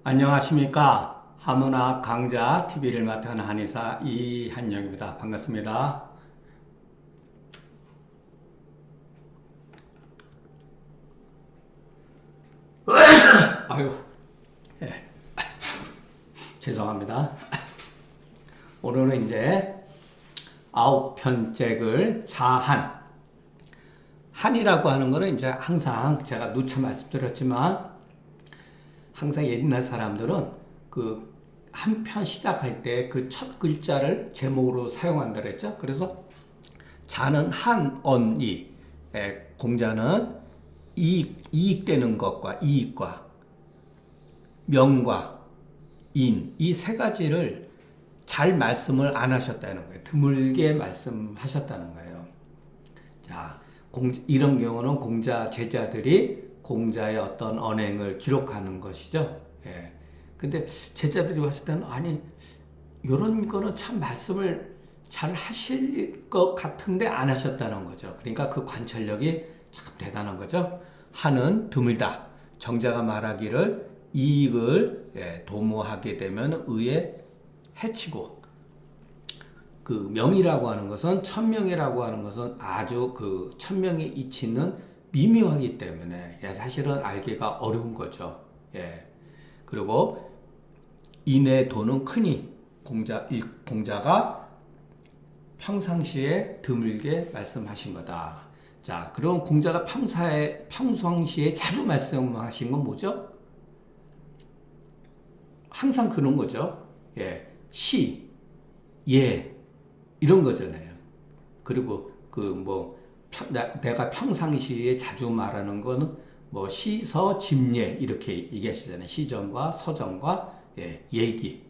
안녕하십니까. 한문학 강좌 TV를 맡은 한의사 이한영입니다. 반갑습니다. 아유, 예, 죄송합니다. 오늘은 이제 9편째 글 자한. 한이라고 하는 거는 이제 항상 제가 누차 말씀드렸지만 항상 옛날 사람들은 그 한 편 시작할 때 그 첫 글자를 제목으로 사용한다 그랬죠. 그래서 자는 한, 언이, 공자는 이익되는 것과 이익과 명과 인, 이 세 가지를 잘 말씀을 안 하셨다는 거예요. 드물게 말씀하셨다는 거예요. 자, 이런 경우는 공자 제자들이 공자의 어떤 언행을 기록하는 것이죠. 예. 근데 제자들이 봤을 때는 아니 이런 거는 참 말씀을 잘 하실 것 같은데 안 하셨다는 거죠. 그러니까 그 관찰력이 참 대단한 거죠. 하는 드물다. 정자가 말하기를 이익을 도모하게 되면 의에 해치고, 그 명이라고 하는 것은 천명이라고 하는 것은 아주 그 천명의 이치는 미묘하기 때문에 사실은 알기가 어려운 거죠. 예. 그리고 인의 도는 크니 공자가 평상시에 드물게 말씀하신 거다. 자, 그럼 공자가 평상시에 자주 말씀하신 건 뭐죠? 항상 그런 거죠. 예, 시, 예, 이런 거잖아요. 그리고 내가 평상시에 자주 말하는 거는 뭐 시서 집예 이렇게 얘기하시잖아요. 시전과 서전과 얘기,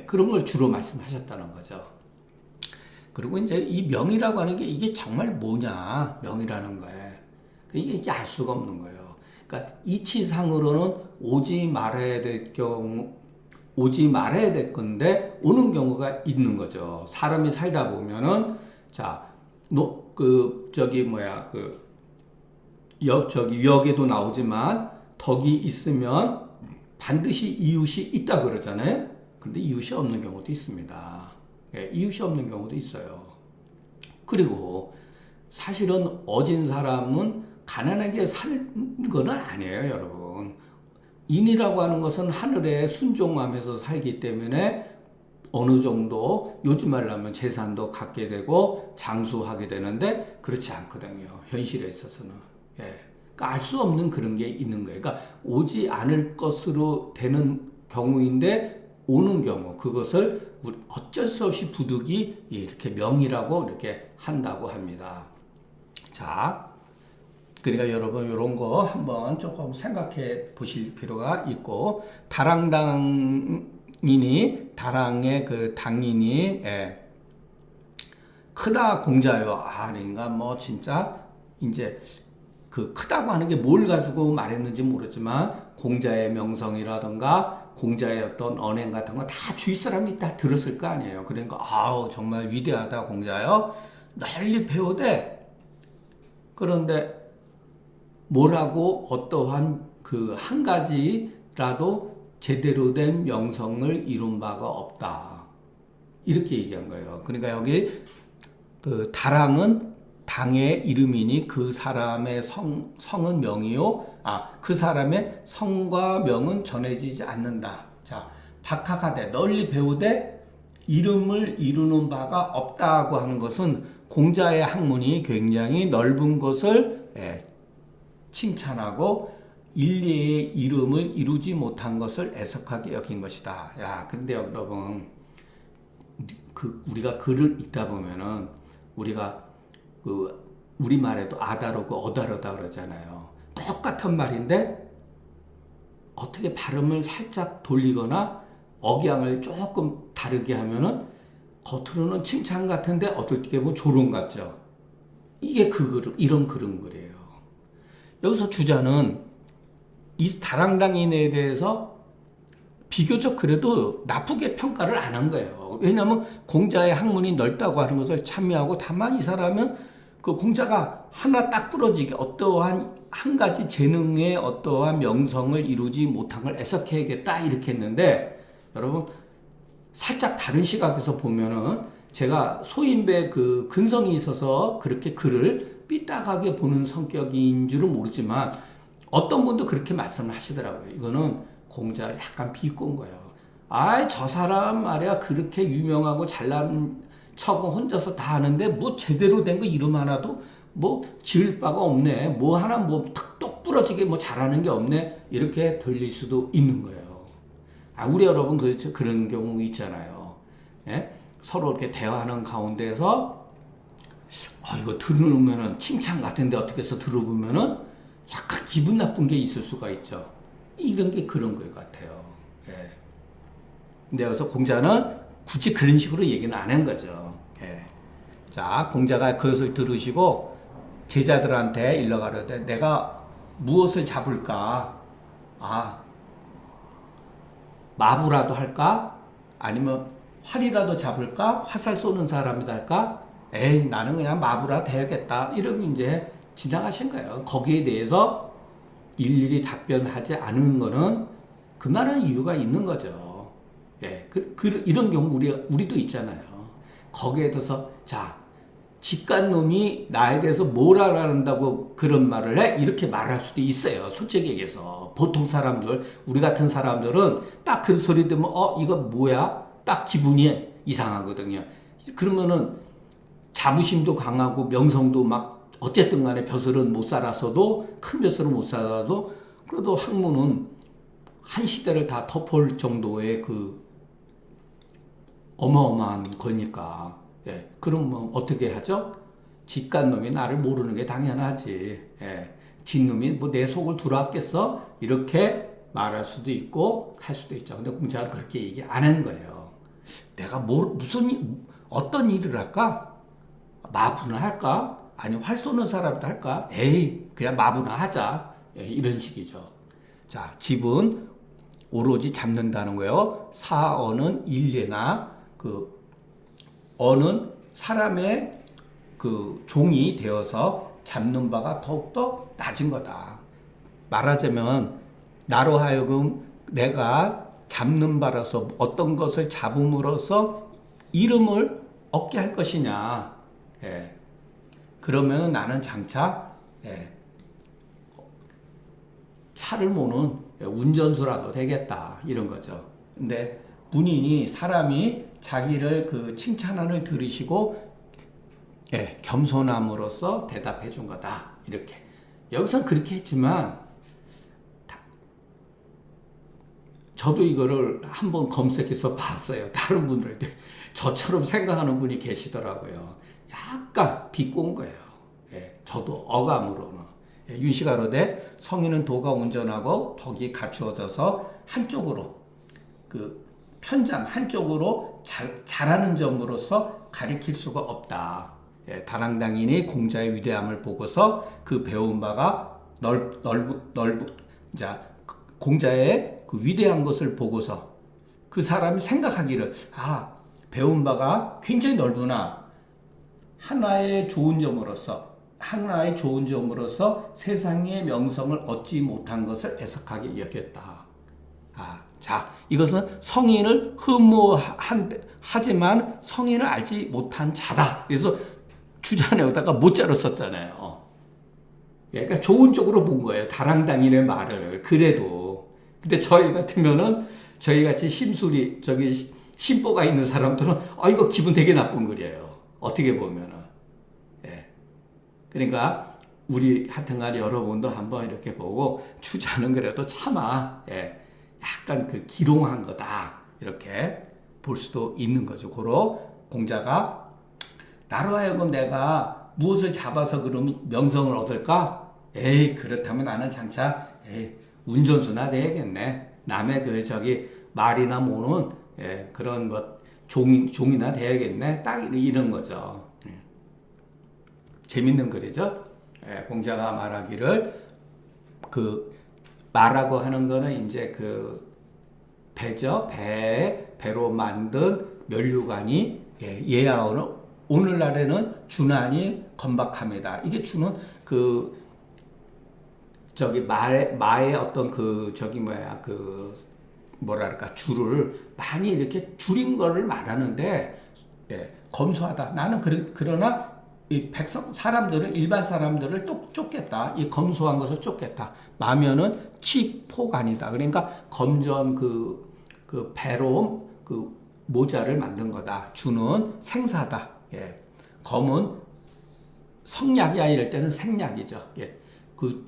그런 걸 주로 말씀하셨다는 거죠. 그리고 이제 이 명이라고 하는 게 이게 정말 뭐냐, 명이라는 거에 이게 알 수가 없는 거예요. 그러니까 이치상으로는 오지 말아야 될 건데 오는 경우가 있는 거죠. 사람이 살다 보면은 역에도 나오지만 덕이 있으면 반드시 이웃이 있다 그러잖아요. 근데 이웃이 없는 경우도 있습니다. 이웃이 없는 경우도 있어요. 그리고 사실은 어진 사람은 가난하게 사는 건 아니에요, 여러분. 인이라고 하는 것은 하늘에 순종하면서 살기 때문에 어느 정도 요즘 말로 하면 재산도 갖게 되고 장수하게 되는데 그렇지 않거든요. 현실에 있어서는. 그러니까 알 수 없는 그런 게 있는 거예요. 그러니까 오지 않을 것으로 되는 경우인데 오는 경우, 그것을 어쩔 수 없이 부득이 이렇게 명이라고 이렇게 한다고 합니다. 자, 그러니까 여러분 이런 거 한번 조금 생각해 보실 필요가 있고, 다랑의 그 당인이 크다 공자요. 그러니까 뭐 진짜 이제 그 크다고 하는 게 뭘 가지고 말했는지 모르지만 공자의 명성이라든가 공자의 어떤 언행 같은 거 다 주위 사람이 다 들었을 거 아니에요. 그러니까 정말 위대하다 공자요. 널리 배우되, 그런데 뭐라고 어떠한 그 한 가지라도 제대로 된 명성을 이룬 바가 없다. 이렇게 얘기한 거예요. 그러니까 여기 그 다랑은 당의 이름이니 그 사람의 성은 명이요. 그 사람의 성과 명은 전해지지 않는다. 자, 박학하되 널리 배우되 이름을 이루는 바가 없다고 하는 것은 공자의 학문이 굉장히 넓은 것을 칭찬하고 일리의 이름을 이루지 못한 것을 애석하게 여긴 것이다. 근데 여러분, 우리가 글을 읽다 보면은 우리가 우리말에도 아다르고 어다르다 그러잖아요. 똑같은 말인데 어떻게 발음을 살짝 돌리거나 억양을 조금 다르게 하면은 겉으로는 칭찬 같은데 어떻게 보면 조롱 같죠. 이게 이런 그런 글이에요. 여기서 주자는 이 다랑당인에 대해서 비교적 그래도 나쁘게 평가를 안 한 거예요. 왜냐하면 공자의 학문이 넓다고 하는 것을 참여하고, 다만 이 사람은 그 공자가 하나 딱 부러지게 어떠한 한 가지 재능의 어떠한 명성을 이루지 못한 걸 애석해야겠다 이렇게 했는데 여러분 살짝 다른 시각에서 보면은 제가 소인배 그 근성이 있어서 그렇게 글을 삐딱하게 보는 성격인 줄은 모르지만 어떤 분도 그렇게 말씀을 하시더라고요. 이거는 공자를 약간 비꼰 거예요. 아이 저 사람 말이야 그렇게 유명하고 잘난 척은 혼자서 다 하는데 뭐 제대로 된 거 이름 하나도 뭐 지을 바가 없네. 뭐 하나 뭐 탁 부러지게 뭐 잘하는 게 없네. 이렇게 들릴 수도 있는 거예요. 아, 우리 여러분 그런 경우 있잖아요. 예? 서로 이렇게 대화하는 가운데서 이거 들으면은 칭찬 같은데 어떻게 해서 들어보면은 약간 기분 나쁜 게 있을 수가 있죠. 이런 게 그런 것 같아요. 예. 근데 여기서 공자는 굳이 그런 식으로 얘기는 안 한 거죠. 예. 자, 공자가 그것을 들으시고 제자들한테 일러가려되 내가 무엇을 잡을까? 마부라도 할까? 아니면 활이라도 잡을까? 화살 쏘는 사람이다 할까? 에이, 나는 그냥 마부라 돼야겠다. 이러고 이제 지나가신 거예요. 거기에 대해서 일일이 답변하지 않은 거는 그만한 이유가 있는 거죠. 예, 이런 경우 우리도 있잖아요. 거기에 대해서, 자, 직간놈이 나에 대해서 뭘 알아낸다고 그런 말을 해? 이렇게 말할 수도 있어요. 솔직히 얘기해서. 보통 사람들, 우리 같은 사람들은 딱 그 소리 들으면, 이거 뭐야? 딱 기분이 이상하거든요. 그러면은 자부심도 강하고 명성도 막, 어쨌든 간에 벼슬은 못 살았어도, 큰 벼슬은 못 살아도, 그래도 학문은 한 시대를 다 덮을 정도의 그 어마어마한 거니까. 예, 그럼 뭐 어떻게 하죠? 직간놈이 나를 모르는 게 당연하지. 예, 진놈이 뭐 내 속을 들어왔겠어? 이렇게 말할 수도 있고 할 수도 있죠. 근데 공자가 그렇게 얘기 안 한 거예요. 내가 어떤 일을 할까? 마부나 할까? 아니 활 쏘는 사람도 할까? 에이, 그냥 마부나 하자. 예, 이런 식이죠. 자, 집은 오로지 잡는다는 거예요. 사어는 일례나 어는 사람의 그 종이 되어서 잡는 바가 더욱더 낮은 거다. 말하자면 나로 하여금 내가 잡는 바라서 어떤 것을 잡음으로써 이름을 얻게 할 것이냐. 예. 그러면 나는 장차 차를 모는 운전수라도 되겠다. 이런 거죠. 근데 문인이 사람이 자기를 그 칭찬을 들으시고 겸손함으로써 대답해 준 거다. 이렇게. 여기선 그렇게 했지만 저도 이거를 한번 검색해서 봤어요. 다른 분들한테 저처럼 생각하는 분이 계시더라고요. 약간 비꼰 거예요. 저도 어감으로는. 윤씨가로되 성인은 도가 온전하고 덕이 갖추어져서 한쪽으로 그 편장 한쪽으로 잘하는 점으로서 가리킬 수가 없다. 다랑당인이 공자의 위대함을 보고서 그 배운 바가 자, 공자의 그 위대한 것을 보고서 그 사람이 생각하기를 배운 바가 굉장히 넓구나. 하나의 좋은 점으로서 세상의 명성을 얻지 못한 것을 애석하게 여겼다. 자, 이것은 성인을 하지만 성인을 알지 못한 자다. 그래서 주자에다가 못자로 썼잖아요. 그러니까 좋은 쪽으로 본 거예요. 다랑당인의 말을. 그래도. 근데 저희 같으면은, 저희 같이 심보가 있는 사람들은, 이거 기분 되게 나쁜 글이에요. 어떻게 보면은. 그러니까, 우리 하여튼간 여러분도 한번 이렇게 보고, 주자는 그래도 참아. 약간 그 기롱한 거다. 이렇게 볼 수도 있는 거죠. 공자가 나로 하여금 내가 무엇을 잡아서 그러면 명성을 얻을까? 에이, 그렇다면 나는 장차 운전수나 돼야겠네. 남의 말이나 모는 그런 종이나 돼야겠네. 딱 이런 거죠. 재밌는 글이죠. 공자가 말하기를 마라고 하는 거는 이제 배죠. 배로 만든 면류관이 예하오는 오늘날에는 준하니 건박합니다. 이게 주는 그 저기 마의 어떤 그 저기 뭐야 그 뭐랄까 주를 많이 이렇게 줄인 거를 말하는데 예, 검소하다. 나는 그러나 이 백성 사람들은 일반 사람들을 또 쫓겠다. 이 검소한 것을 쫓겠다. 마면은 치포간이다. 그러니까 검전 그 배로 그 모자를 만든 거다. 주는 생사다. 예. 검은 성약이야 이럴 때는 생약이죠. 예. 그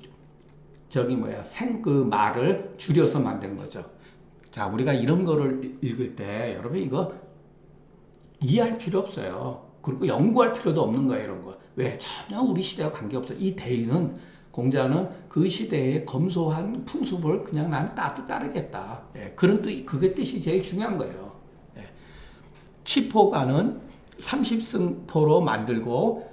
저기 뭐야 그 말을 줄여서 만든 거죠. 자, 우리가 이런 거를 읽을 때 여러분 이거 이해할 필요 없어요. 그리고 연구할 필요도 없는 거예요, 이런 거. 왜? 전혀 우리 시대와 관계없어요. 이 대인은 공자는 그 시대의 검소한 풍습을 그냥 나는 따르겠다. 예, 그런 뜻, 그게 뜻이 제일 중요한 거예요. 예. 치포가는 30승포로 만들고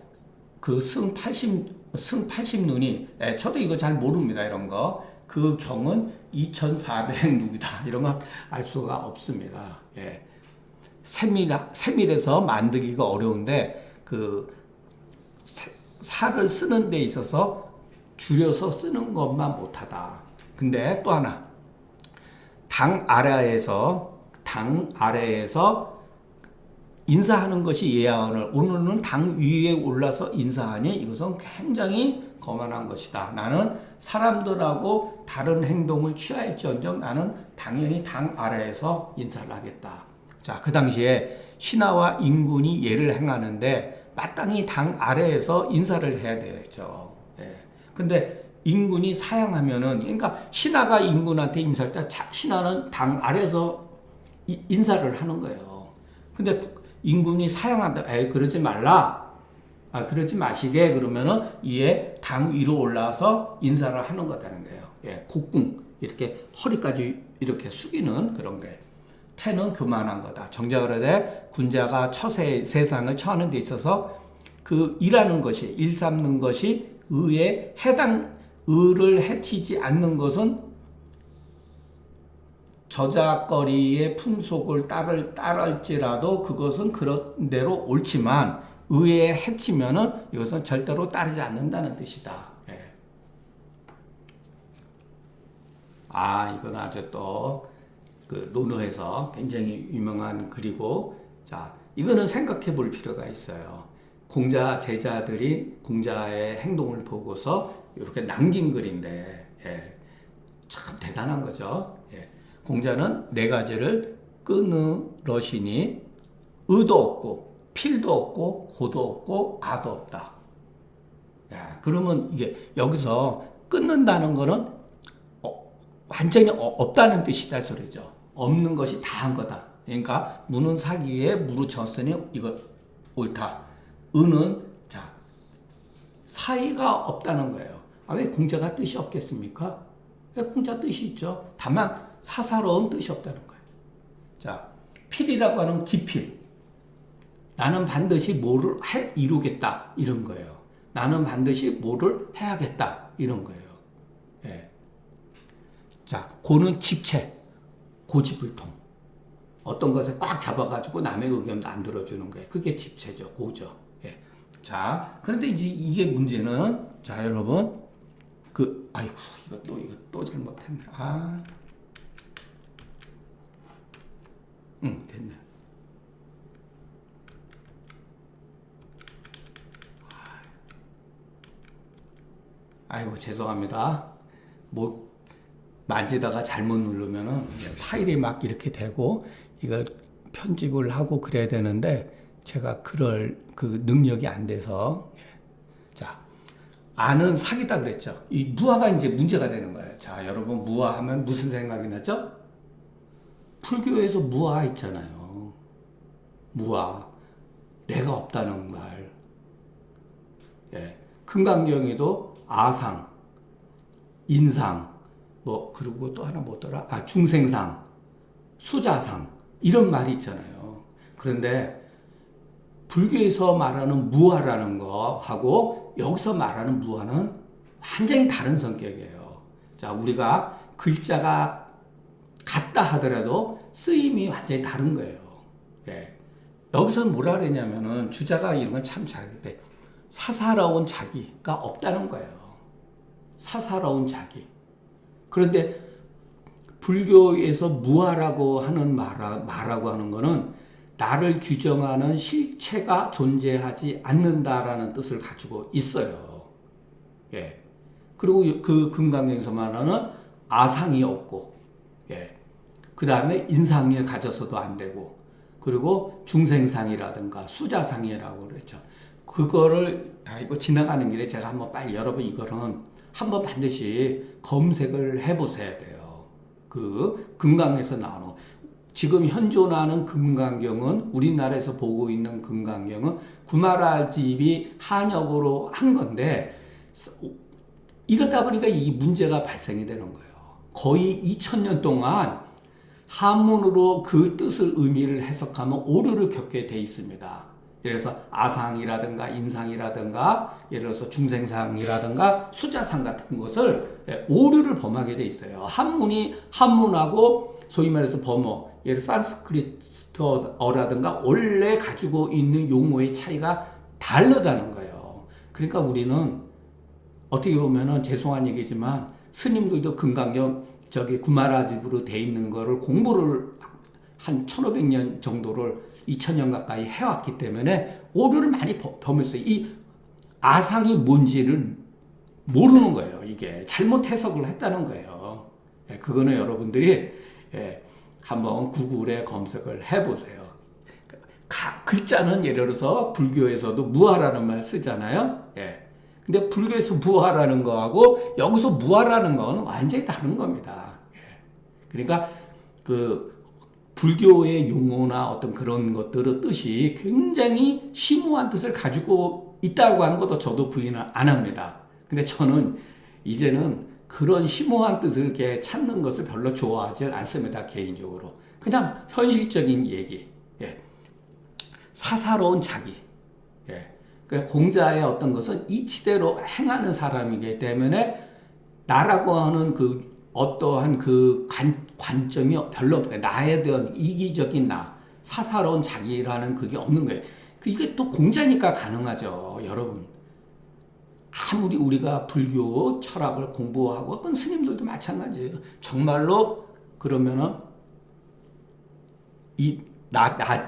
그 승 80눈이 예, 저도 이거 잘 모릅니다. 이런 거. 그 경은 2400룩이다. 이런 거 알 수가 없습니다. 예. 세밀해서 만들기가 어려운데 그 살을 쓰는 데 있어서 줄여서 쓰는 것만 못하다. 근데 또 하나 당 아래에서 인사하는 것이 예하오늘 오늘은 당 위에 올라서 인사하니 이것은 굉장히 거만한 것이다. 나는 사람들하고 다른 행동을 취할지언정 나는 당연히 당 아래에서 인사를 하겠다. 자, 그 당시에 신하와 인군이 예를 행하는데 마땅히 당 아래에서 인사를 해야 되죠. 예. 근데 인군이 사양하면은, 그러니까 신하가 인군한테 인사할 때 신하는 당 아래에서 인사를 하는 거예요. 근데 인군이 사양한다. 그러지 말라. 그러지 마시게. 그러면은 이에 당 위로 올라와서 인사를 하는 거다는 거예요. 예. 곡궁. 이렇게 허리까지 이렇게 숙이는 그런 거예요. 태는 교만한 거다. 정자그러되 군자가 세상을 처하는 데 있어서 그 일하는 것이 일삼는 것이 의에 의를 해치지 않는 것은 저작거리의 풍속을 따를지라도 그것은 그런 대로 옳지만 의에 해치면은 이것은 절대로 따르지 않는다는 뜻이다. 예. 이건 아주 또 그 논어에서 굉장히 유명한 글이고, 자, 이거는 생각해 볼 필요가 있어요. 공자 제자들이 공자의 행동을 보고서 이렇게 남긴 글인데, 예, 참 대단한 거죠. 예. 공자는 네 가지를 끊으러시니 의도 없고 필도 없고 고도 없고 아도 없다. 야, 그러면 이게 여기서 끊는다는 거는 완전히 없다는 뜻이다 소리죠. 없는 것이 다 한 거다. 그러니까 무는 사기에 무로 쳤으니 이거 옳다. 의는 자 사이가 없다는 거예요. 왜 공자가 뜻이 없겠습니까? 왜 공자 뜻이 있죠. 다만 사사로운 뜻이 없다는 거예요. 자, 필이라고 하는 기필. 나는 반드시 뭐를 이루겠다 이런 거예요. 나는 반드시 뭐를 해야겠다 이런 거예요. 예. 자, 고는 집체, 고집불통. 어떤 것에 꽉 잡아가지고 남의 의견도 안 들어주는 거예요. 그게 집체죠, 고죠. 예. 자, 그런데 이제 이게 문제는, 자, 여러분, 아이고, 이거 또 잘못했네. 됐네. 아이고, 죄송합니다. 만지다가 잘못 누르면은 파일이 막 이렇게 되고 이걸 편집을 하고 그래야 되는데 제가 그럴 그 능력이 안 돼서. 자, 아는 사기다 그랬죠. 이 무아가 이제 문제가 되는 거예요. 자, 여러분 무아하면 무슨 생각이 나죠? 불교에서 무아 있잖아요. 무아. 내가 없다는 말. 예. 금강경에도 아상, 인상, 그리고 또 하나 뭐더라? 중생상, 수자상, 이런 말이 있잖아요. 그런데, 불교에서 말하는 무아라는 거하고, 여기서 말하는 무아는 완전히 다른 성격이에요. 자, 우리가 글자가 같다 하더라도 쓰임이 완전히 다른 거예요. 예. 여기서는 뭐라 그랬냐면은 주자가 이런 건 참 잘하는데 사사로운 자기가 없다는 거예요. 사사로운 자기. 그런데 불교에서 무아라고 하는 말하고 하는 거는 나를 규정하는 실체가 존재하지 않는다라는 뜻을 가지고 있어요. 예. 그리고 그 금강경에서 말하는 아상이 없고, 예. 그 다음에 인상을 가져서도 안 되고, 그리고 중생상이라든가 수자상이라고 그랬죠. 그거를 이거 지나가는 길에 제가 한번 빨리 여러분 이거는 한번 반드시 검색을 해보셔야 돼요. 그 금강에서 나오는 지금 현존하는 금강경은 우리나라에서 보고 있는 금강경은 구마라집이 한역으로 한 건데 이러다 보니까 이 문제가 발생이 되는 거예요. 거의 2000년 동안 한문으로 그 뜻을 의미를 해석하면 오류를 겪게 돼 있습니다. 예를 들어서 아상이라든가 인상이라든가 예를 들어서 중생상이라든가 수자상 같은 것을 오류를 범하게 돼 있어요. 한문하고 소위 말해서 범어, 예를 산스크리트어라든가 원래 가지고 있는 용어의 차이가 다르다는 거예요. 그러니까 우리는 어떻게 보면은 죄송한 얘기지만 스님들도 금강경 구마라집으로 돼 있는 거를 공부를 한 1500년 정도를 2000년 가까이 해왔기 때문에 오류를 많이 범했어요. 이 아상이 뭔지를 모르는 거예요. 이게 잘못 해석을 했다는 거예요. 그거는 여러분들이 한번 구글에 검색을 해보세요. 글자는 예를 들어서 불교에서도 무아라는 말 쓰잖아요. 근데 불교에서 무아라는 거하고 여기서 무아라는 건 완전히 다른 겁니다. 그러니까 그 불교의 용어나 어떤 그런 것들의 뜻이 굉장히 심오한 뜻을 가지고 있다고 하는 것도 저도 부인을 안 합니다. 근데 저는 이제는 그런 심오한 뜻을 이렇게 찾는 것을 별로 좋아하지 않습니다. 개인적으로. 그냥 현실적인 얘기. 사사로운 자기. 공자의 어떤 것은 이치대로 행하는 사람이기 때문에 나라고 하는 그 어떠한 그 관점이 별로 없어요. 나에 대한 이기적인 나, 사사로운 자기라는 그게 없는 거예요. 이게 또 공자니까 가능하죠, 여러분. 아무리 우리가 불교 철학을 공부하고 어떤 스님들도 마찬가지예요. 정말로 그러면은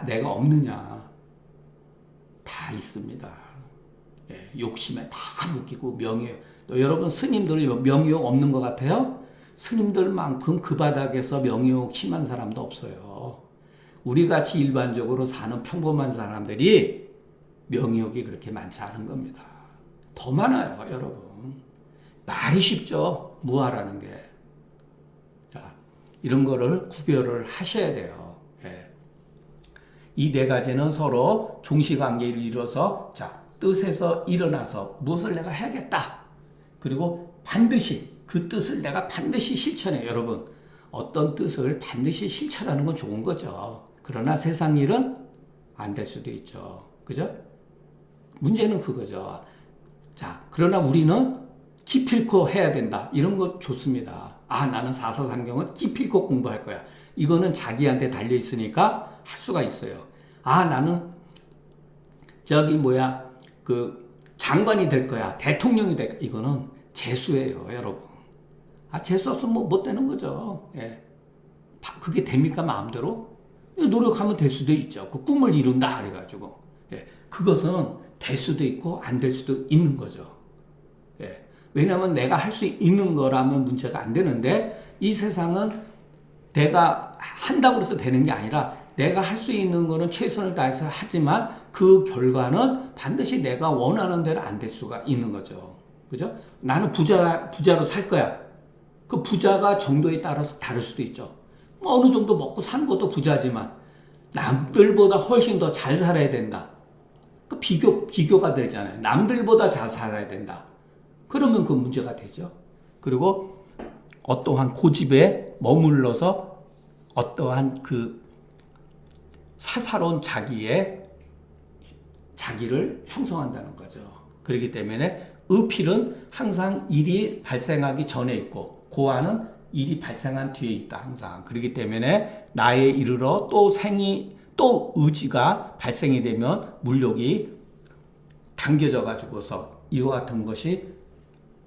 내가 없느냐? 다 있습니다. 욕심에 다 묶이고 또 여러분 스님들이 명예욕 없는 것 같아요? 스님들만큼 그 바닥에서 명예욕 심한 사람도 없어요. 우리 같이 일반적으로 사는 평범한 사람들이 명예욕이 그렇게 많지 않은 겁니다. 더 많아요, 여러분. 말이 쉽죠, 무아라는 게. 자, 이런 거를 구별을 하셔야 돼요. 이 네 가지는 서로 종시관계를 이뤄서 뜻에서 일어나서 무엇을 내가 해야겠다. 그리고 반드시 그 뜻을 내가 반드시 실천해요. 여러분, 어떤 뜻을 반드시 실천하는 건 좋은 거죠. 그러나 세상 일은 안 될 수도 있죠. 그죠? 문제는 그거죠. 그러나 우리는 기필코 해야 된다. 이런 거 좋습니다. 나는 사서상경은 기필코 공부할 거야. 이거는 자기한테 달려 있으니까 할 수가 있어요. 나는 장관이 될 거야. 대통령이 될 거야. 이거는 재수예요, 여러분. 재수 없으면 못 되는 거죠. 그게 됩니까, 마음대로? 노력하면 될 수도 있죠. 그 꿈을 이룬다, 그래가지고. 그것은 될 수도 있고, 안 될 수도 있는 거죠. 왜냐하면 내가 할 수 있는 거라면 문제가 안 되는데, 이 세상은 내가 한다고 해서 되는 게 아니라, 내가 할 수 있는 거는 최선을 다해서 하지만, 그 결과는 반드시 내가 원하는 대로 안 될 수가 있는 거죠. 그죠? 나는 부자로 살 거야. 그 부자가 정도에 따라서 다를 수도 있죠. 어느 정도 먹고 사는 것도 부자지만 남들보다 훨씬 더 잘 살아야 된다. 그 비교가 되잖아요. 남들보다 잘 살아야 된다. 그러면 그 문제가 되죠. 그리고 어떠한 고집에 머물러서 어떠한 그 사사로운 자기를 형성한다는 거죠. 그렇기 때문에 의필은 항상 일이 발생하기 전에 있고 고안은 일이 발생한 뒤에 있다, 항상. 그렇기 때문에 나에 이르러 또 또 의지가 발생이 되면 물욕이 당겨져 가지고서 이와 같은 것이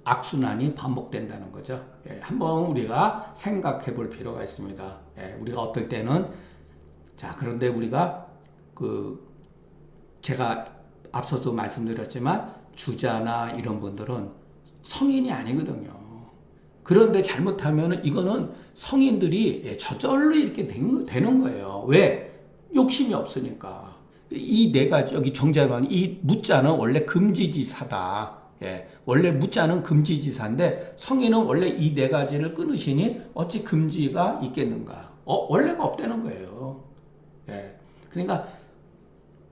악순환이 반복된다는 거죠. 예, 한번 우리가 생각해 볼 필요가 있습니다. 예, 우리가 어떨 때는 그런데 우리가 제가 앞서도 말씀드렸지만 주자나 이런 분들은 성인이 아니거든요. 그런데 잘못하면 이거는 성인들이 저절로 이렇게 되는 거예요. 왜? 욕심이 없으니까. 이 네 가지, 여기 정자만, 이 무자는 원래 금지지사다. 예, 원래 무자는 금지지사인데 성인은 원래 이 네 가지를 끊으시니 어찌 금지가 있겠는가? 원래가 없다는 거예요. 예, 그러니까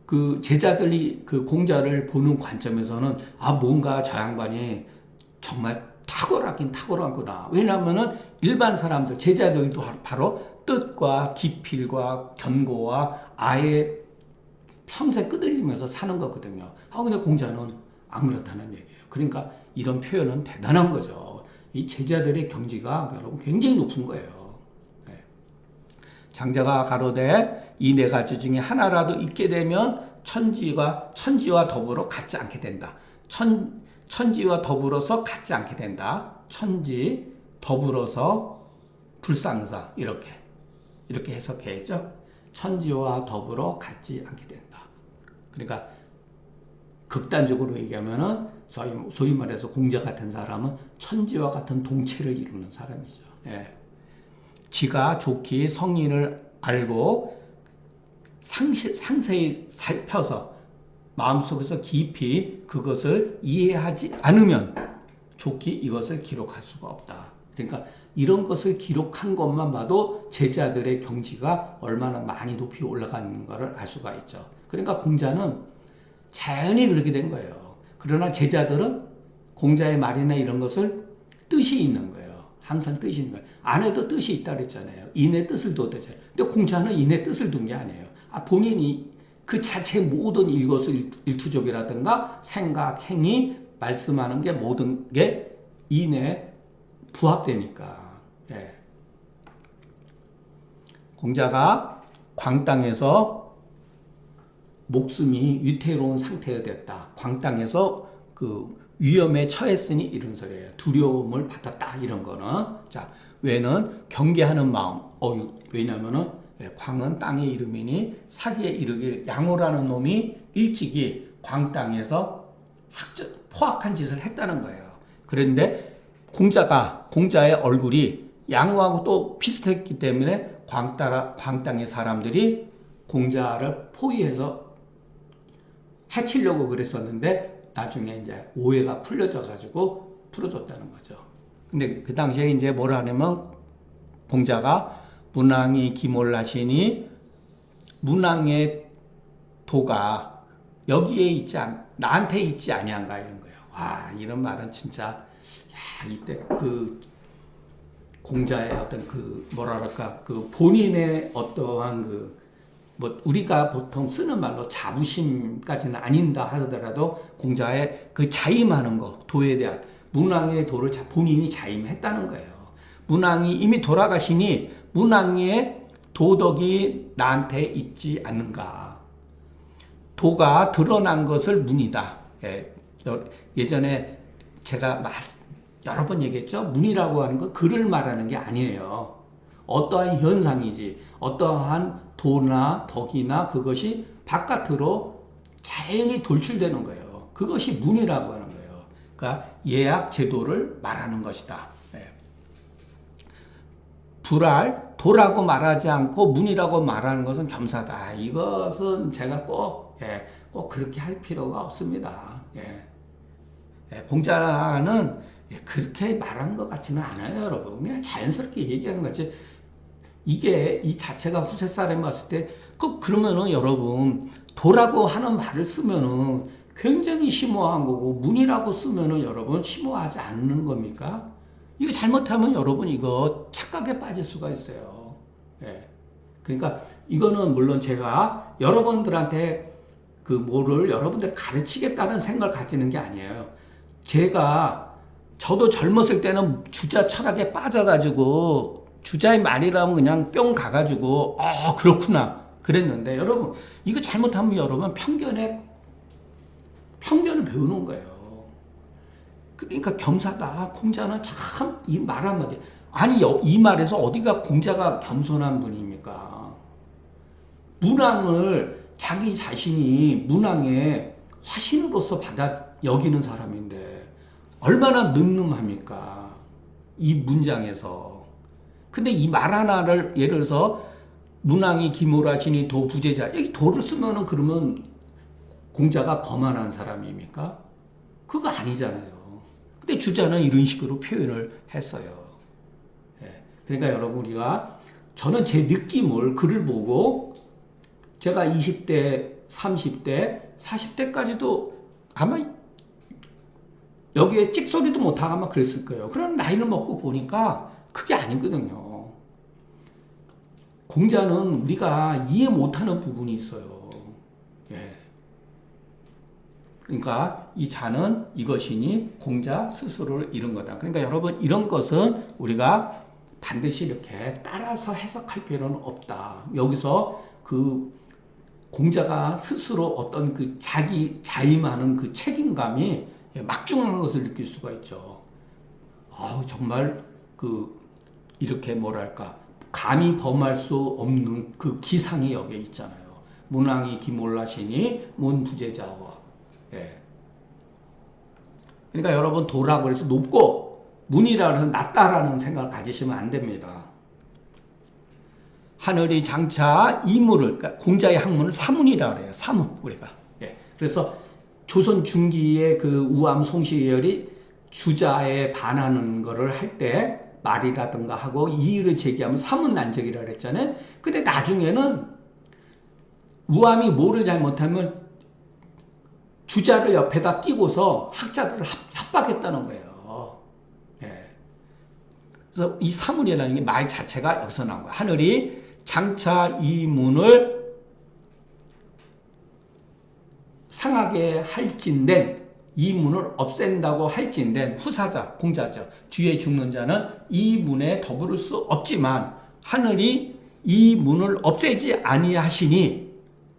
그 제자들이 그 공자를 보는 관점에서는 뭔가 저 양반이 정말 탁월하긴 탁월하구나. 왜냐하면은 일반 사람들, 제자들도 바로 뜻과 기필과 견고와 아예 평생 끄들리면서 사는 거거든요. 근데 공자는 안 그렇다는 얘기예요. 그러니까 이런 표현은 대단한 거죠. 이 제자들의 경지가 여러분 굉장히 높은 거예요. 네. 장자가 가로되 이 네 가지 중에 하나라도 있게 되면 천지와 더불어 갖지 않게 된다. 천지와 더불어서 갖지 않게 된다. 천지 더불어서 불상사 이렇게 해석해야죠. 천지와 더불어 갖지 않게 된다. 그러니까 극단적으로 얘기하면은 소위 말해서 공자 같은 사람은 천지와 같은 동체를 이루는 사람이죠. 예. 지가 좋게 성인을 알고 상세히 살펴서 마음속에서 깊이 그것을 이해하지 않으면 좋게 이것을 기록할 수가 없다. 그러니까 이런 것을 기록한 것만 봐도 제자들의 경지가 얼마나 많이 높이 올라가는 것을 알 수가 있죠. 그러니까 공자는 자연히 그렇게 된 거예요. 그러나 제자들은 공자의 말이나 이런 것을 뜻이 있는 거예요. 항상 뜻이 있는 거예요. 안에도 뜻이 있다 그랬잖아요. 인의 뜻을 뒀잖아요. 근데 공자는 인의 뜻을 둔 게 아니에요. 본인이 그 자체 모든 일거수일투족이라든가 생각, 행위, 말씀하는 게 모든 게 인에 부합되니까. 예. 공자가 광땅에서 목숨이 위태로운 상태가 됐다. 광땅에서 그 위험에 처했으니 이런 소리예요. 두려움을 받았다. 이런 거는. 왜는 경계하는 마음. 왜냐면은 광은 땅의 이름이니 사기에 이르기를 양호라는 놈이 일찍이 광땅에서 포악한 짓을 했다는 거예요. 그런데 공자의 얼굴이 양호하고 또 비슷했기 때문에 광땅의 사람들이 공자를 포위해서 해치려고 그랬었는데 나중에 이제 오해가 풀어졌다는 거죠. 근데 그 당시에 이제 뭐라 하냐면 공자가 문왕이 기몰하시니 문왕의 도가 여기에 나한테 있지 아니한가 이런 거예요. 이런 말은 진짜 이때 그 공자의 어떤 그 본인의 어떠한 우리가 보통 쓰는 말로 자부심까지는 아닌다 하더라도 공자의 그 자임하는 거, 도에 대한 문왕의 도를 본인이 자임했다는 거예요. 문왕이 이미 돌아가시니 문왕의 도덕이 나한테 있지 않는가. 도가 드러난 것을 문이다. 예전에 제가 여러 번 얘기했죠. 문이라고 하는 건 글을 말하는 게 아니에요. 어떠한 현상이지, 어떠한 도나 덕이나 그것이 바깥으로 자연히 돌출되는 거예요. 그것이 문이라고 하는 거예요. 그러니까 예약 제도를 말하는 것이다. 도라고 말하지 않고 문이라고 말하는 것은 겸사다. 이것은 제가 꼭 그렇게 할 필요가 없습니다. 공자는 그렇게 말한 것 같지는 않아요, 여러분. 그냥 자연스럽게 얘기하는 거지. 이 자체가 후세 사람이 봤을 때, 그러면은 여러분, 도라고 하는 말을 쓰면은 굉장히 심오한 거고, 문이라고 쓰면은 여러분 심오하지 않는 겁니까? 이거 잘못하면 여러분 이거 착각에 빠질 수가 있어요. 그러니까 이거는 물론 제가 여러분들한테 뭐를 여러분들 가르치겠다는 생각을 가지는 게 아니에요. 저도 젊었을 때는 주자 철학에 빠져가지고 주자의 말이라면 그냥 뿅 가가지고 그렇구나 그랬는데 여러분 이거 잘못하면 여러분 편견을 배우는 거예요. 그러니까 겸사다. 공자는 참 이 말 한마디. 아니 이 말에서 어디가 공자가 겸손한 분입니까? 문왕을 자기 자신이 문왕의 화신으로서 받아 여기는 사람인데 얼마나 늠름합니까? 이 문장에서. 근데 이 말 하나를 예를 들어서 문왕이 기모라시니 도 부재자 여기 도를 쓰면은 그러면 공자가 거만한 사람입니까? 그거 아니잖아요. 근데 주자는 이런 식으로 표현을 했어요. 예. 그러니까 여러분 우리가 저는 제 느낌을 글을 보고 제가 20대, 30대, 40대까지도 아마 여기에 찍소리도 못하고 아마 그랬을 거예요. 그런 나이를 먹고 보니까 그게 아니거든요. 공자는 우리가 이해 못하는 부분이 있어요. 예. 그러니까 이 자는 이것이니 공자 스스로를 잃은 거다. 그러니까 여러분 이런 것은 우리가 반드시 이렇게 따라서 해석할 필요는 없다. 여기서 그 공자가 스스로 어떤 그 자기 자임하는 그 책임감이 막중한 것을 느낄 수가 있죠. 정말 그 이렇게 뭐랄까 감히 범할 수 없는 그 기상이 여기에 있잖아요. 문왕이 기몰라시니 문부재자와. 예. 그러니까 여러분 도라고 해서 높고 문이라고 해서 낮다라는 생각을 가지시면 안 됩니다. 하늘이 장차 이물을, 그러니까 공자의 학문을 사문이라고 해요. 사문 우리가. 예. 그래서 조선 중기의 그 우암 송시열이 주자에 반하는 거를 할 때 말이라든가 하고 이의를 제기하면 사문난적이라고 했잖아요. 근데 나중에는 우암이 뭐를 잘못하면 주자를 옆에다 띄고서 학자들을 협박했다는 거예요. 예. 그래서 이 사문이라는 게 말 자체가 여기서 나온 거예요. 하늘이 장차 이 문을 상하게 할진된 이 문을 없앤다고 할진된 후사자, 공자죠. 뒤에 죽는 자는 이 문에 더불을 수 없지만 하늘이 이 문을 없애지 아니하시니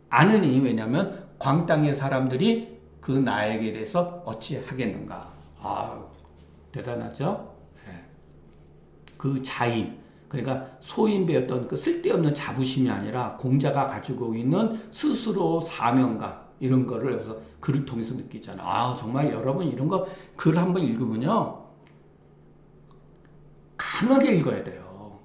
아느니 왜냐하면 광땅의 사람들이 그 나에게 대해서 어찌하겠는가. 대단하죠? 네. 그 자임, 그러니까 소인배였던 그 쓸데없는 자부심이 아니라 공자가 가지고 있는 스스로 사명감 이런 거를 여기서 글을 통해서 느끼잖아요. 정말 여러분 이런 거 글 한번 읽으면요 강하게 읽어야 돼요.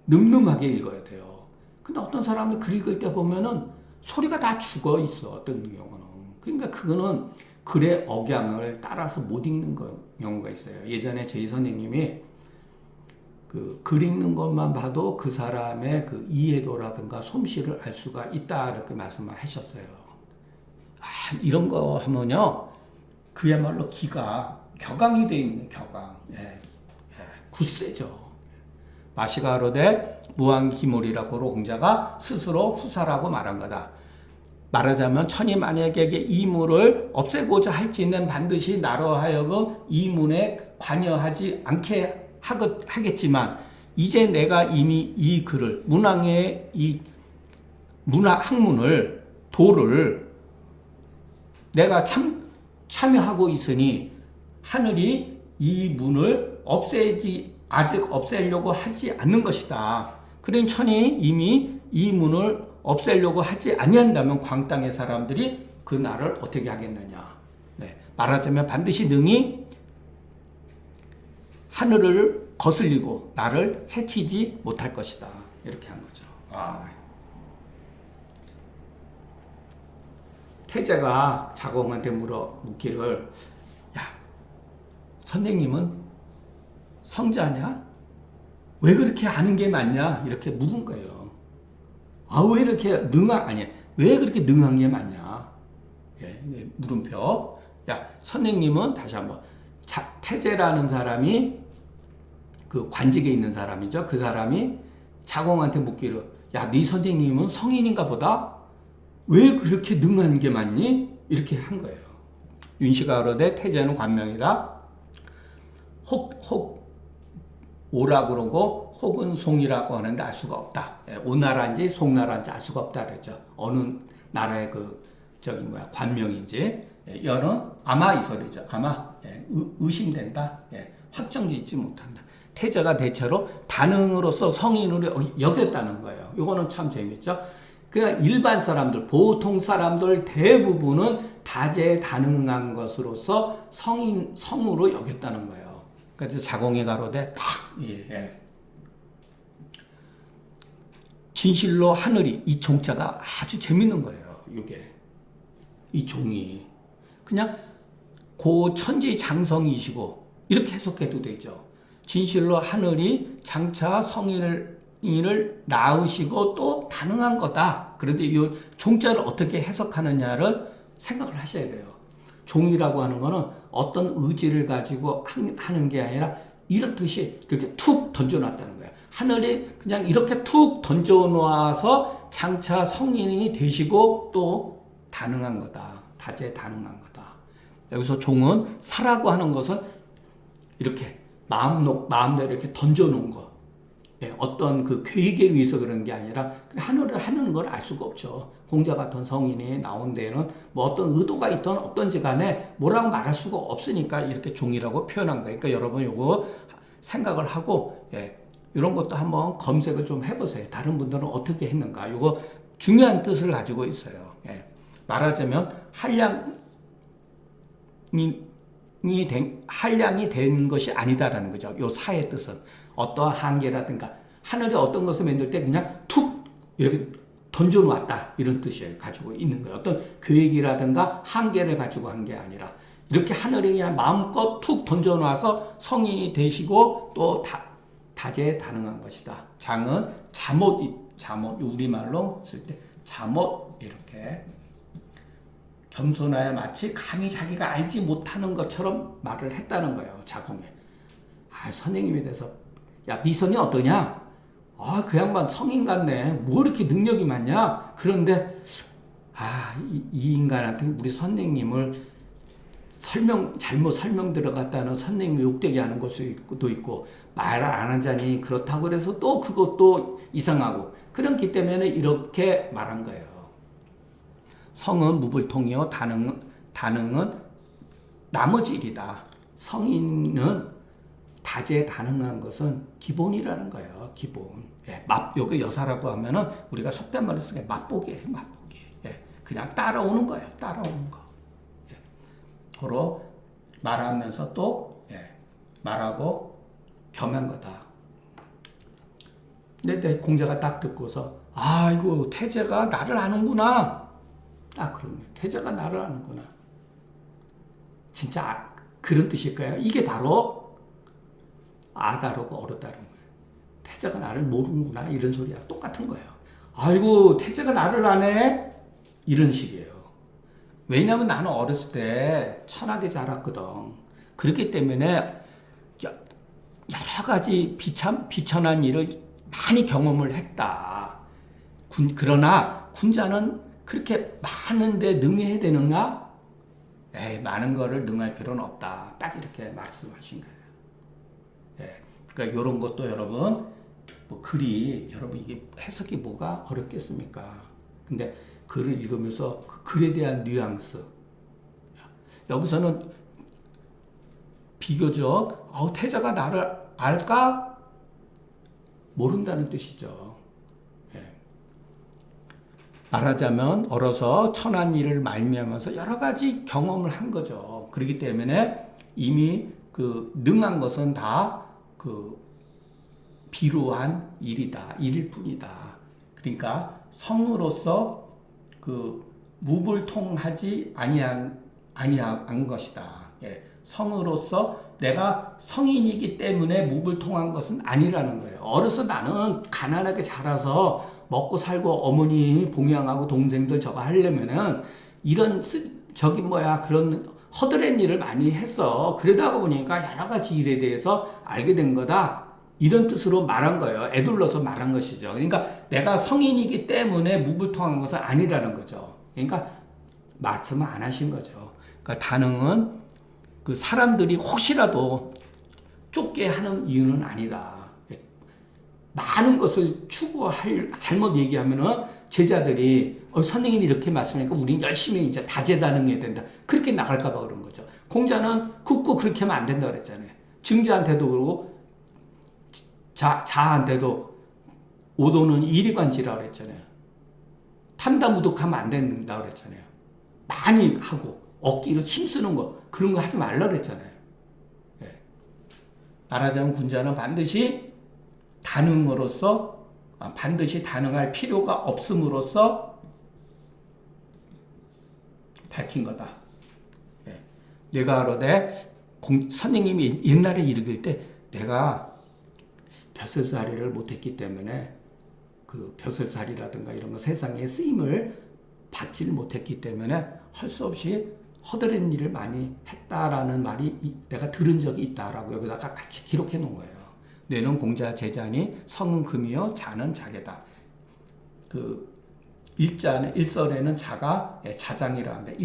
늠름하게 읽어야 돼요. 근데 어떤 사람은 글 읽을 때 보면은 소리가 다 죽어 있어. 어떤 경우는. 그러니까 그거는 글의 억양을 따라서 못 읽는 경우가 있어요. 예전에 저희 선생님이 그 글 읽는 것만 봐도 그 사람의 그 이해도라든가 솜씨를 알 수가 있다 이렇게 말씀을 하셨어요. 이런 거 하면요 그야말로 기가 격앙이 되어 있는 격앙. 굳세죠. 마시가로되 무한기몰이라고 공자가 스스로 후사라고 말한 거다. 말하자면 천이 만약에 이 문을 없애고자 할지는 반드시 나로 하여금 이 문에 관여하지 않게 하겠지만 이제 내가 이미 이 글을 문왕의 이 문학문을 도를 내가 참여하고 있으니 하늘이 이 문을 아직 없애려고 하지 않는 것이다. 그러니 천이 이미 이 문을 없애려고 하지 아니한다면 광땅의 사람들이 그 나를 어떻게 하겠느냐. 네. 말하자면 반드시 능히 하늘을 거슬리고 나를 해치지 못할 것이다. 이렇게 한 거죠. 태자가 자공한테 묻기를 야 선생님은 성자냐? 왜 그렇게 아는 게 많냐? 이렇게 묻은 거예요. 왜 이렇게 왜 그렇게 능한 게 많냐? 물음표. 선생님은 다시 한번 태제라는 사람이 그 관직에 있는 사람이죠. 그 사람이 자공한테 묻기를 네 선생님은 성인인가 보다? 왜 그렇게 능한 게 많니? 이렇게 한 거예요. 윤씨가 그러되 태제는 관명이다. 혹 오라 그러고 혹은 송이라고 하는데 알 수가 없다. 오나라인지 송나라인지 알 수가 없다 그랬죠. 어느 나라의 관명인지. 여는 아마 이 소리죠. 아마. 의심된다. 확정짓지 못한다. 태자가 대체로 단응으로서 성인으로 여겼다는 거예요. 이거는 참 재밌죠. 그냥 일반 사람들, 보통 사람들 대부분은 다재다능한 것으로서 성으로 여겼다는 거예요. 그래서 자공이 가로되 딱, 진실로 하늘이, 이 종자가 아주 재밌는 거예요. 이게. 이 종이. 그냥 고 천지 장성이시고, 이렇게 해석해도 되죠. 진실로 하늘이 장차 성인을 낳으시고 또 다능한 거다. 그런데 이 종자를 어떻게 해석하느냐를 생각을 하셔야 돼요. 종이라고 하는 거는 어떤 의지를 가지고 하는 게 아니라 이렇듯이 이렇게 툭 던져놨다는 거예요. 하늘이 그냥 이렇게 툭 던져놓아서 장차 성인이 되시고 또 다능한 거다. 다재다능한 거다. 여기서 종은 사라고 하는 것은 이렇게 마음대로 이렇게 던져놓은 거. 어떤 그 계획에 의해서 그런 게 아니라 하늘을 하는 걸 알 수가 없죠. 공자 같은 성인이 나온 데에는 뭐 어떤 의도가 있던 어떤지 간에 뭐라고 말할 수가 없으니까 이렇게 종이라고 표현한 거예요. 그러니까 여러분 요거 생각을 하고 이런 것도 한번 검색을 좀 해보세요. 다른 분들은 어떻게 했는가. 요거 중요한 뜻을 가지고 있어요. 말하자면 한량이 된 것이 아니다라는 거죠. 요 사의 뜻은 어떠한 한계라든가 하늘이 어떤 것을 만들 때 그냥 툭 이렇게 던져놓았다 이런 뜻을 가지고 있는 거예요. 어떤 계획이라든가 한계를 가지고 한 게 아니라 이렇게 하늘이 그냥 마음껏 툭 던져놔서 성인이 되시고 또 다재다능한 것이다. 장은 잠옷 우리말로 쓸 때 잠옷 이렇게 겸손하여 마치 감히 자기가 알지 못하는 것처럼 말을 했다는 거예요. 자공에. 선생님에 대해서 야, 네 선이 어떠냐? 그 양반 성인 같네. 뭐 이렇게 능력이 많냐? 그런데 이 인간한테 우리 선생님을 잘못 설명 들어갔다는 선생님이 욕되게 하는 것도 있고 말을 안 하자니 그렇다고 그래서 또 그것도 이상하고 그렇기 때문에 이렇게 말한 거예요. 성은 무불통이요 다능은 나머지 일이다. 성인은 다재다능한 것은 기본이라는 거예요. 기본. 여기 여사라고 하면은 우리가 속된 말을 쓰게 맛보기예요. 맛보기. 그냥 따라오는 거예요. 따라오는 거. 그로 말하면서 또 말하고 겸한 거다. 근데 공자가 딱 듣고서 이거 태제가 나를 아는구나. 딱 그러네. 태제가 나를 아는구나. 진짜 그런 뜻일까요? 이게 바로 아다르고 어르다는 거예요. 태제가 나를 모르는구나 이런 소리야. 똑같은 거예요. 아이고 태제가 나를 아네? 이런 식이에요. 왜냐하면 나는 어렸을 때 천하게 자랐거든. 그렇기 때문에 여러 가지 비천한 일을 많이 경험을 했다. 그러나 군자는 그렇게 많은데 능해야 되는가? 많은 거를 능할 필요는 없다. 딱 이렇게 말씀하신 거예요. 그러니까 이런 것도 여러분, 여러분 이게 해석이 뭐가 어렵겠습니까? 근데 글을 읽으면서 그 글에 대한 뉘앙스. 여기서는 비교적, 태자가 나를 알까? 모른다는 뜻이죠. 말하자면 어려서 천한 일을 말미암아서 여러 가지 경험을 한 거죠. 그렇기 때문에 이미 그 능한 것은 다 그 비루한 일일 뿐이다. 그러니까 성으로서 그 무불통하지 아니한 것이다. 성으로서 내가 성인이기 때문에 무불통한 것은 아니라는 거예요. 어려서 나는 가난하게 자라서 먹고 살고 어머니 봉양하고 동생들 저거 하려면은 이런 그런 허드렛 일을 많이 했어. 그러다 보니까 여러 가지 일에 대해서 알게 된 거다. 이런 뜻으로 말한 거예요. 애둘러서 말한 것이죠. 그러니까 내가 성인이기 때문에 무불통한 것은 아니라는 거죠. 그러니까 말씀을 안 하신 거죠. 그러니까 다능은 그 사람들이 혹시라도 쫓게 하는 이유는 아니다. 많은 것을 추구할 잘못 얘기하면은 제자들이 선생님이 이렇게 말씀하니까 우리는 열심히 이제 다재다능해야 된다. 그렇게 나갈까 봐 그런 거죠. 공자는 굳고 그렇게 하면 안 된다 그랬잖아요. 증자한테도 그러고 자한테도 오도는 이리관지라 그랬잖아요. 탐다무득하면 안 된다 그랬잖아요. 많이 하고 얻기를 힘쓰는 거 그런 거 하지 말라 그랬잖아요. 예. 말하자면 군자는 반드시 반드시 단응할 필요가 없음으로써 밝힌 거다. 예. 내가 그러되 선생님이 옛날에 읽을 때 내가 벼슬살이를 못했기 때문에 그 벼슬살이라든가 이런 거 세상에 쓰임을 받지를 못했기 때문에 할 수 없이 허드렛 일을 많이 했다라는 말이 내가 들은 적이 있다라고 여기다가 같이 기록해 놓은 거예요. 뇌는 공자 제자니 성은 금이요 자는 자개다. 그 일설에는 자가 자장이라고 합니다.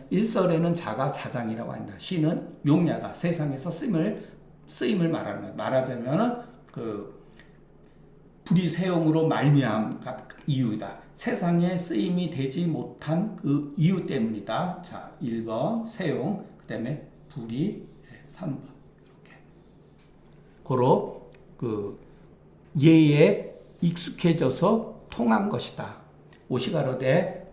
일설에는 자가 자장이라고 한다. 시는 용야가 세상에서 쓰임을 말하는 거예요. 말하자면은 그 불의세용으로 말미암 이유다. 세상에 쓰임이 되지 못한 그 이유 때문이다. 자, 1번 세용, 그 다음에 불의, 3번 이렇게. 고로 그 예에 익숙해져서 통한 것이다. 오시가로되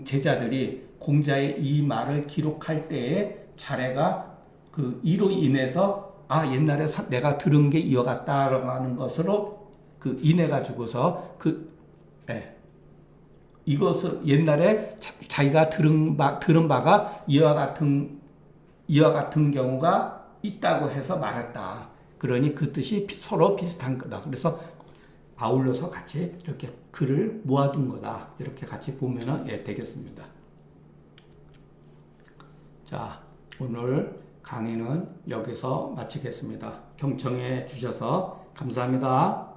제자들이 공자의 이 말을 기록할 때에 자례가 그 이로 인해서 옛날에 내가 들은 게 이어갔다라고 하는 것으로 그 인해 가지고서 이것을 옛날에 자기가 들은 바가 이와 같은 경우가 있다고 해서 말했다. 그러니 그 뜻이 서로 비슷한 거다. 그래서 아울러서 같이 이렇게 글을 모아둔 거다. 이렇게 같이 보면은 되겠습니다. 자, 오늘 강의는 여기서 마치겠습니다. 경청해 주셔서 감사합니다.